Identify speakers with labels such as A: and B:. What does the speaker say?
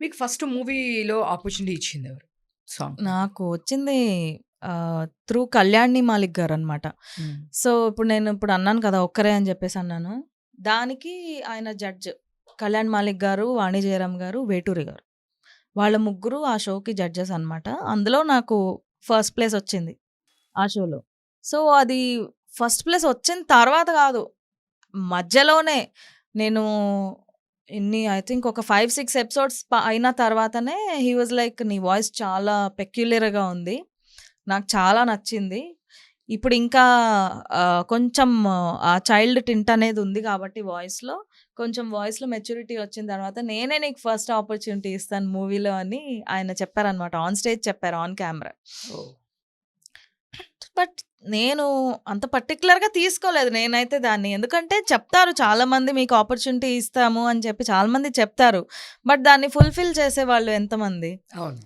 A: మీకు ఫస్ట్ మూవీలో ఆపర్చునిటీ ఇచ్చింది ఎవరు? సాంగ్.
B: నాకు వచ్చింది త్రూ కళ్యాణి మాలిక్ గారనమాట.
A: హ్మ్.
B: సో, ఇప్పుడు అన్నాను కదా! ఒక్కరే అని చెప్పేసి అన్నాను. దానికి ఆయన జడ్జ్. కళ్యాణ్ మాలిక్ గారు, వాణి జయరామ్ గారు, వేటూరి గారు. వాళ్ళ ముగ్గురు ఆ షోకి జడ్జెస్ అనమాట. అందులో నాకు ఫస్ట్ ప్లేస్ వచ్చింది ఆ షోలో. సో, అది ఫస్ట్ ప్లేస్ వచ్చిన తర్వాత కాదు. మధ్యలోనే నేను ఐ థింక్ ఒక 5, 6 ఎపిసోడ్స్ అయిన తర్వాతనే హి వాస్ లైక్, "నీ వాయిస్ చాలా పెక్యులియర్‌గా ఉంది. నాకు చాలా నచ్చింది. ఇప్పుడు ఇంకా కొంచెం ఆ చైల్డ్ టింట్ అనేది ఉంది కాబట్టి వాయిస్‌లో, కొంచెం వాయిస్‌లో మెచ్యూరిటీ వచ్చిన తర్వాత నేనే నీకు ఫస్ట్ ఆపర్చునిటీ ఇస్తాను మూవీలో" అని ఆయన చెప్పారనమాట. ఆన్ స్టేజ్ చెప్పారు. On camera.
A: ఓహ్!
B: బట్ నేను అంత పర్టిక్యులర్‌గా తీసుకోలేదు నేనైతే దాన్ని. ఎందుకంటే చెప్తారు చాలామంది, మీకు ఆపర్చునిటీ ఇస్తాము అని చెప్పి చాలామంది చెప్తారు. బట్ దాన్ని ఫుల్‌ఫిల్ చేసేవాళ్ళు ఎంతమంది?
A: అవును.